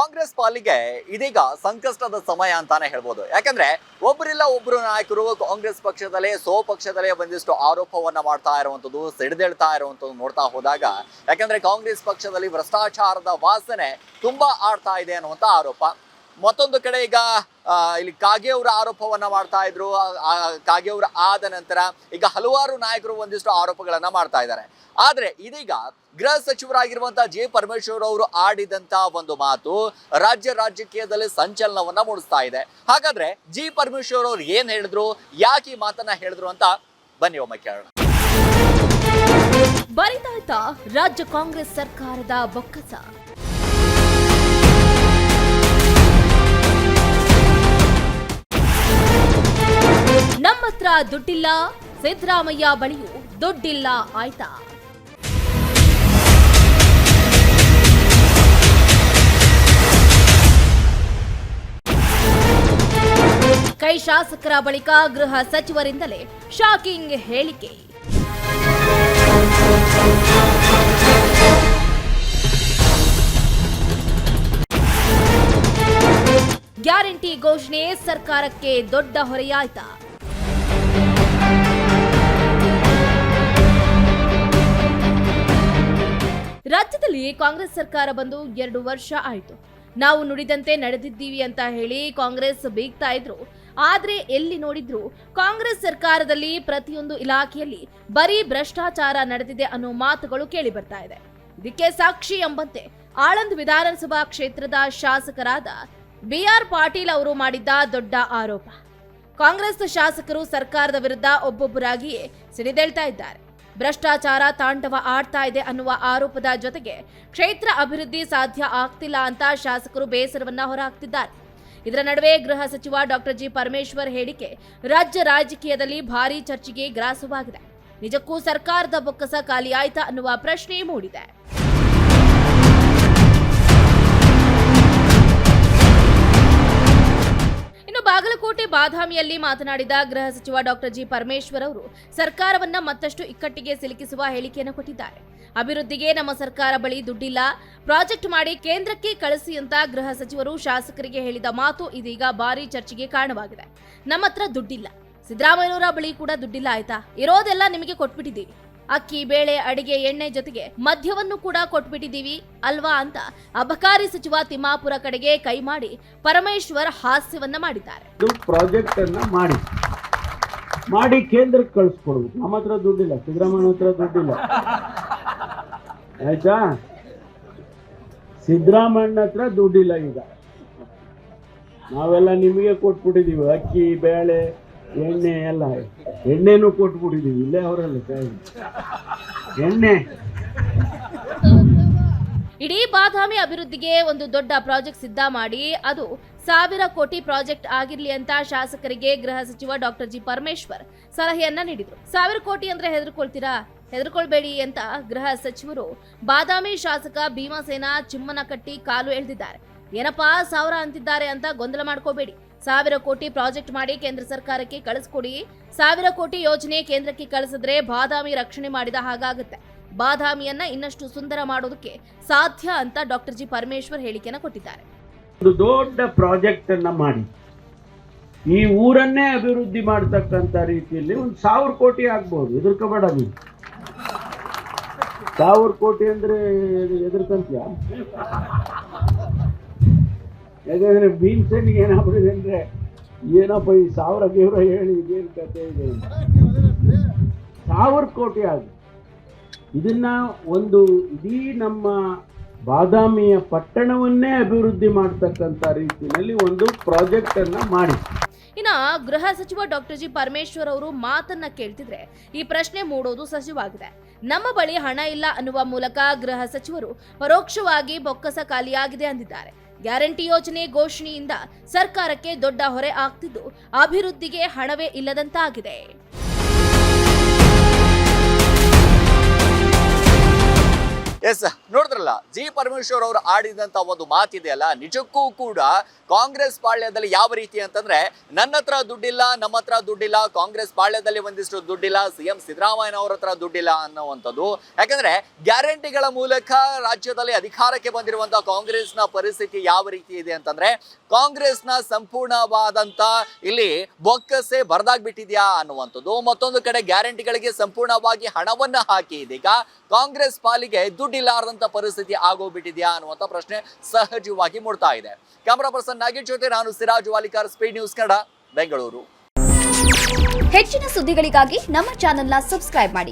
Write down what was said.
ಕಾಂಗ್ರೆಸ್ ಪಾಲಿಗೆ ಇದೀಗ ಸಂಕಷ್ಟದ ಸಮಯ ಅಂತಾನೆ ಹೇಳ್ಬೋದು. ಯಾಕಂದ್ರೆ ಒಬ್ಬರಿಲ್ಲ ಒಬ್ರು ನಾಯಕರು ಕಾಂಗ್ರೆಸ್ ಪಕ್ಷದಲ್ಲೇ ಸ್ವಪಕ್ಷದಲ್ಲೇ ಒಂದಿಷ್ಟು ಆರೋಪವನ್ನ ಮಾಡ್ತಾ ಇರುವಂತದ್ದು, ಸಿಡಿದೇಳ್ತಾ ಇರುವಂತದ್ದು ನೋಡ್ತಾ ಹೋದಾಗ, ಯಾಕಂದ್ರೆ ಕಾಂಗ್ರೆಸ್ ಪಕ್ಷದಲ್ಲಿ ಭ್ರಷ್ಟಾಚಾರದ ವಾಸನೆ ತುಂಬಾ ಆಡ್ತಾ ಇದೆ ಅನ್ನುವಂತ ಆರೋಪ. ಮತ್ತೊಂದು ಕಡೆ ಈಗ ಇಲ್ಲಿ ಕಾಗೆ ಅವರ ಆರೋಪವನ್ನ ಮಾಡ್ತಾ ಇದ್ರು. ಕಾಗೆ ಅವರ ಆದ ನಂತರ ಈಗ ಹಲವಾರು ನಾಯಕರು ಒಂದಿಷ್ಟು ಆರೋಪಗಳನ್ನ ಮಾಡ್ತಾ ಇದ್ದಾರೆ. ಆದ್ರೆ ಇದೀಗ ಗೃಹ ಸಚಿವರಾಗಿರುವಂತಹ ಜಿ ಪರಮೇಶ್ವರ್ ಅವರು ಆಡಿದಂತ ಒಂದು ಮಾತು ರಾಜ್ಯ ರಾಜಕೀಯದಲ್ಲಿ ಸಂಚಲನವನ್ನ ಮೂಡಿಸ್ತಾ ಇದೆ. ಹಾಗಾದ್ರೆ ಜಿ ಪರಮೇಶ್ವರ್ ಅವರು ಏನ್ ಹೇಳಿದ್ರು, ಯಾಕೆ ಈ ಮಾತನ್ನ ಹೇಳಿದ್ರು ಅಂತ ಬನ್ನಿ ಒಮ್ಮೆ ಕೇಳೋಣ. ಬರಿದಾಯ್ತಾ ರಾಜ್ಯ ಕಾಂಗ್ರೆಸ್ ಸರ್ಕಾರದ ಬೊಕ್ಕಸ. ನಮ್ಮತ್ರ ದುಡ್ಡಿಲ್ಲ, ಸಿದ್ದರಾಮಯ್ಯ ಬಳಿಯೂ ದುಡ್ಡಿಲ್ಲ ಆಯ್ತಾ? ಕೈ ಶಾಸಕರ ಬಳಿಕ ಗೃಹ ಸಚಿವರಿಂದಲೇ ಶಾಕಿಂಗ್ ಹೇಳಿಕೆ. ಗ್ಯಾರಂಟಿ ಘೋಷಣೆ ಸರ್ಕಾರಕ್ಕೆ ದೊಡ್ಡ ಹೊರೆಯಾಯ್ತಾ? ರಾಜ್ಯದಲ್ಲಿ ಕಾಂಗ್ರೆಸ್ ಸರ್ಕಾರ ಬಂದು 2 ವರ್ಷ ಆಯಿತು. ನಾವು ನುಡಿದಂತೆ ನಡೆದಿದ್ದೀವಿ ಅಂತ ಹೇಳಿ ಕಾಂಗ್ರೆಸ್ ಬೀಗ್ತಾ ಇದ್ರು. ಆದ್ರೆ ಎಲ್ಲಿ ನೋಡಿದ್ರು ಕಾಂಗ್ರೆಸ್ ಸರ್ಕಾರದಲ್ಲಿ ಪ್ರತಿಯೊಂದು ಇಲಾಖೆಯಲ್ಲಿ ಬರೀ ಭ್ರಷ್ಟಾಚಾರ ನಡೆದಿದೆ ಅನ್ನೋ ಮಾತುಗಳು ಕೇಳಿ ಬರ್ತಾ ಇದೆ. ಇದಕ್ಕೆ ಸಾಕ್ಷಿ ಎಂಬಂತೆ ಆಳಂದ್ ವಿಧಾನಸಭಾ ಕ್ಷೇತ್ರದ ಶಾಸಕರಾದ BR ಪಾಟೀಲ್ ಅವರು ಮಾಡಿದ್ದ ದೊಡ್ಡ ಆರೋಪ. ಕಾಂಗ್ರೆಸ್ ಶಾಸಕರು ಸರ್ಕಾರದ ವಿರುದ್ಧ ಒಬ್ಬೊಬ್ಬರಾಗಿಯೇ ಸಿಡಿದೇಳ್ತಾ ಇದ್ದಾರೆ. ಭ್ರಷ್ಟಾಚಾರ ತಾಂಡವ ಆಡ್ತಾ ಇದೆ ಅನ್ನುವ ಆರೋಪದ ಜೊತೆಗೆ ಕ್ಷೇತ್ರ ಅಭಿವೃದ್ಧಿ ಸಾಧ್ಯ ಆಗ್ತಿಲ್ಲ ಅಂತ ಶಾಸಕರು ಬೇಸರವನ್ನ ಹೊರಹಾಕ್ತಿದ್ದಾರೆ. ಇದರ ನಡುವೆ ಗೃಹ ಸಚಿವ ಡಾಕ್ಟರ್ ಜಿ ಪರಮೇಶ್ವರ್ ಹೇಳಿಕೆ ರಾಜ್ಯ ರಾಜಕೀಯದಲ್ಲಿ ಭಾರೀ ಚರ್ಚೆಗೆ ಗ್ರಾಸವಾಗಿದೆ. ನಿಜಕ್ಕೂ ಸರ್ಕಾರದ ಬೊಕ್ಕಸ ಖಾಲಿ ಆಯ್ತಾ ಅನ್ನುವ ಪ್ರಶ್ನೆ ಮೂಡಿದೆ. ಬಾಗಲಕೋಟೆ ಬಾದಾಮಿಯಲ್ಲಿ ಮಾತನಾಡಿದ ಗೃಹ ಸಚಿವ ಡಾಕ್ಟರ್ ಜಿ ಪರಮೇಶ್ವರ್ ಅವರು ಸರ್ಕಾರವನ್ನ ಮತ್ತಷ್ಟು ಇಕ್ಕಟ್ಟಿಗೆ ಸಿಲುಕಿಸುವ ಹೇಳಿಕೆಯನ್ನು ಕೊಟ್ಟಿದ್ದಾರೆ. ಅಭಿವೃದ್ಧಿಗೆ ನಮ್ಮ ಸರ್ಕಾರ ಬಳಿ ದುಡ್ಡಿಲ್ಲ, ಪ್ರಾಜೆಕ್ಟ್ ಮಾಡಿ ಕೇಂದ್ರಕ್ಕೆ ಕಳಿಸಿ ಅಂತ ಗೃಹ ಸಚಿವರು ಶಾಸಕರಿಗೆ ಹೇಳಿದ ಮಾತು ಇದೀಗ ಭಾರೀ ಚರ್ಚೆಗೆ ಕಾರಣವಾಗಿದೆ. ನಮ್ಮ ಹತ್ರ ದುಡ್ಡಿಲ್ಲ, ಸಿದ್ದರಾಮಯ್ಯನವರ ಬಳಿ ಕೂಡ ದುಡ್ಡಿಲ್ಲ ಆಯ್ತಾ? ಇರೋದೆಲ್ಲ ನಿಮಗೆ ಕೊಟ್ಬಿಟ್ಟಿದ್ದೀವಿ. ಅಕ್ಕಿ, ಬೇಳೆ, ಅಡಿಗೆ, ಎಣ್ಣೆ ಜೊತೆಗೆ ಮದ್ಯವನ್ನು ಕೂಡ ಕೊಟ್ಬಿಟ್ಟಿದ್ದೀವಿ ಅಲ್ವಾ ಅಂತ ಅಬಕಾರಿ ಸಚಿವ ತಿಮ್ಮಾಪುರ ಕಡೆಗೆ ಕೈ ಮಾಡಿ ಪರಮೇಶ್ವರ್ ಹಾಸ್ಯವನ್ನ ಮಾಡಿದ್ದಾರೆ. ಪ್ರಾಜೆಕ್ಟ್ ಅನ್ನ ಮಾಡಿ ಕೇಂದ್ರಕ್ಕೆ ಕಳಿಸ್ಕೊಡ್ಬೇಕು. ನಮ್ಮ ಹತ್ರ ದುಡ್ಡಿಲ್ಲ, ಸಿದ್ದರಾಮಯ್ಯ ಹತ್ರ ದುಡ್ಡಿಲ್ಲ ಆಯ್ತಾ? ಸಿದ್ದರಾಮಯ್ಯ ಹತ್ರ ದುಡ್ಡಿಲ್ಲ. ಈಗ ನಾವೆಲ್ಲ ನಿಮಗೆ ಕೊಟ್ಬಿಟ್ಟಿದೀವಿ, ಅಕ್ಕಿ, ಬೇಳೆ, ಎಣ್ಣೆ ಎಲ್ಲ. ಎಣ್ಣೆನೂ ಕೊಟ್ಬಿಟ್ಟಿದೀವಿ, ಇಲ್ಲೇ ಅವರಲ್ಲ ಎಣ್ಣೆ. ಇಡೀ ಬಾದಾಮಿ ಅಭಿವೃದ್ಧಿಗೆ ಒಂದು ದೊಡ್ಡ ಪ್ರಾಜೆಕ್ಟ್ ಸಿದ್ಧ ಮಾಡಿ ಅದು 1000 ಕೋಟಿ ಪ್ರಾಜೆಕ್ಟ್ ಆಗಿರ್ಲಿ ಅಂತ ಶಾಸಕರಿಗೆ ಗೃಹ ಸಚಿವ ಡಾಕ್ಟರ್ ಜಿ ಪರಮೇಶ್ವರ್ ಸಲಹೆಯನ್ನ ನೀಡಿದ್ರು. 1000 ಕೋಟಿ ಅಂದ್ರೆ ಹೆದರ್ಕೊಳ್ತೀರಾ? ಹೆದರ್ಕೊಳ್ಬೇಡಿ ಅಂತ ಗೃಹ ಸಚಿವರು ಬಾದಾಮಿ ಶಾಸಕ ಭೀಮಸೇನ ಚಿಮ್ಮನಕಟ್ಟಿ ಕಾಲು ಎಳೆದಿದ್ದಾರೆ. ಏನಪ್ಪಾ 1000 ಅಂತಿದ್ದಾರೆ ಅಂತ ಗೊಂದಲ ಮಾಡ್ಕೋಬೇಡಿ. 1000 ಕೋಟಿ ಪ್ರಾಜೆಕ್ಟ್ ಮಾಡಿ ಕೇಂದ್ರ ಸರ್ಕಾರಕ್ಕೆ ಕಳಿಸ್ಕೊಡಿ. 1000 ಕೋಟಿ ಯೋಜನೆ ಕೇಂದ್ರಕ್ಕೆ ಕಳಿಸಿದ್ರೆ ಬಾದಾಮಿ ರಕ್ಷಣೆ ಮಾಡಿದ ಹಾಗಾಗುತ್ತೆ. ಬಾದಾಮಿಯನ್ನ ಇನ್ನಷ್ಟು ಸುಂದರ ಮಾಡೋದಕ್ಕೆ ಸಾಧ್ಯ ಅಂತ ಡಾಕ್ಟರ್ ಜಿ ಪರಮೇಶ್ವರ್ ಹೇಳಿಕೆಯನ್ನು ಕೊಟ್ಟಿದ್ದಾರೆ. ಒಂದು ದೊಡ್ಡ ಪ್ರಾಜೆಕ್ಟ್ ಅನ್ನ ಮಾಡಿ ಈ ಊರನ್ನೇ ಅಭಿವೃದ್ಧಿ ಮಾಡತಕ್ಕಂತ ರೀತಿಯಲ್ಲಿ 1000 ಕೋಟಿ ಆಗ್ಬಹುದು. ಎದುರ್ಕೋಬೇಡ ನೀವು. 1000 ಕೋಟಿ ಅಂದ್ರೆ ಎದುರ್ಕಂತೀಯ? ಯಾಕಂದ್ರೆ ಭೀಮಸೇನಿಗೆ ಏನಾಗ್ಬಿಟ್ಟಿದೆ ಅಂದ್ರೆ, ಏನಪ್ಪ ಈ 1000 ಗೇವ್ರ ಹೇಳಿ ಇದೇನು ಕತೆ ಇದೆ? 1000 ಕೋಟಿ ಆಗ ಇದನ್ನ ಒಂದು ಇಡೀ ನಮ್ಮ ಬಾದಾಮಿಯ ಪಟ್ಟಣವನ್ನೇ ಅಭಿವೃದ್ಧಿ ಮಾಡತಕ್ಕಂತ ರೀತಿಯಲ್ಲಿ ಒಂದು ಪ್ರಾಜೆಕ್ಟ್ ಅನ್ನ ಮಾಡಿ. ಇನ್ನ ಗೃಹ ಸಚಿವ ಡಾಕ್ಟರ್ ಜಿ ಪರಮೇಶ್ವರ್ ಅವರು ಮಾತನ್ನ ಕೇಳ್ತಿದ್ರೆ ಈ ಪ್ರಶ್ನೆ ಮೂಡೋದು ಸಹಜವಾಗಿದೆ. ನಮ್ಮ ಬಳಿ ಹಣ ಇಲ್ಲ ಅನ್ನುವ ಮೂಲಕ ಗೃಹ ಸಚಿವರು ಪರೋಕ್ಷವಾಗಿ ಬೊಕ್ಕಸ ಖಾಲಿಯಾಗಿದೆ ಅಂದಿದ್ದಾರೆ. ಗ್ಯಾರಂಟಿ ಯೋಜನೆ ಘೋಷಣೆಯಿಂದ ಸರ್ಕಾರಕ್ಕೆ ದೊಡ್ಡ ಹೊರೆ ಆಗ್ತಿದ್ದು ಅಭಿವೃದ್ಧಿಗೆ ಹಣವೇ ಇಲ್ಲದಂತಾಗಿದೆ. ಎಸ್, ನೋಡಿದ್ರಲ್ಲ, ಜಿ ಪರಮೇಶ್ವರ್ ಅವರು ಆಡಿದಂತ ಒಂದು ಮಾತಿದೆಯಲ್ಲ, ನಿಜಕ್ಕೂ ಕೂಡ ಕಾಂಗ್ರೆಸ್ ಪಾಳ್ಯದಲ್ಲಿ ಯಾವ ರೀತಿ ಅಂತಂದ್ರೆ, ನನ್ನ ಹತ್ರ ದುಡ್ಡಿಲ್ಲ, ನಮ್ಮ ಹತ್ರ ದುಡ್ಡಿಲ್ಲ, ಕಾಂಗ್ರೆಸ್ ಪಾಳ್ಯದಲ್ಲಿ ಒಂದಿಷ್ಟು ದುಡ್ಡಿಲ್ಲ, ಸಿಎಂ ಸಿದ್ದರಾಮಯ್ಯ ಅವರ ಹತ್ರ ದುಡ್ಡಿಲ್ಲ ಅನ್ನುವಂಥದ್ದು. ಯಾಕಂದ್ರೆ ಗ್ಯಾರಂಟಿಗಳ ಮೂಲಕ ರಾಜ್ಯದಲ್ಲಿ ಅಧಿಕಾರಕ್ಕೆ ಬಂದಿರುವಂತಹ ಕಾಂಗ್ರೆಸ್ನ ಪರಿಸ್ಥಿತಿ ಯಾವ ರೀತಿ ಇದೆ ಅಂತಂದ್ರೆ, ಕಾಂಗ್ರೆಸ್ನ ಸಂಪೂರ್ಣವಾದಂತ ಇಲ್ಲಿ ಬೊಕ್ಕಸೆ ಬರದಾಗ್ಬಿಟ್ಟಿದ್ಯಾ ಅನ್ನುವಂಥದ್ದು. ಮತ್ತೊಂದು ಕಡೆ ಗ್ಯಾರಂಟಿಗಳಿಗೆ ಸಂಪೂರ್ಣವಾಗಿ ಹಣವನ್ನ ಹಾಕಿ ಇದೀಗ ಕಾಂಗ್ರೆಸ್ ಪಾಲಿಗೆ ದುಡ್ಡಿಲ್ಲಾರದಂತ ಪರಿಸ್ಥಿತಿ ಆಗೋಗ್ಬಿಟ್ಟಿದ್ಯಾ ಅನ್ನುವಂಥ ಪ್ರಶ್ನೆ ಸಹಜವಾಗಿ ಮೂಡ್ತಾ ಇದೆ. ಕ್ಯಾಮರಾ ಪರ್ಸನ್ ನಾಗೇಶ್ ಜೊತೆ ನಾನು ಸಿರಾಜ್ ವಾಲಿಕಾರ್, ಸ್ಪೀಡ್ ನ್ಯೂಸ್ ಕನ್ನಡ, ಬೆಂಗಳೂರು. ಹೆಚ್ಚಿನ ಸುದ್ದಿಗಳಿಗಾಗಿ ನಮ್ಮ ಚಾನೆಲ್ನ ಸಬ್ಸ್ಕ್ರೈಬ್ ಮಾಡಿ.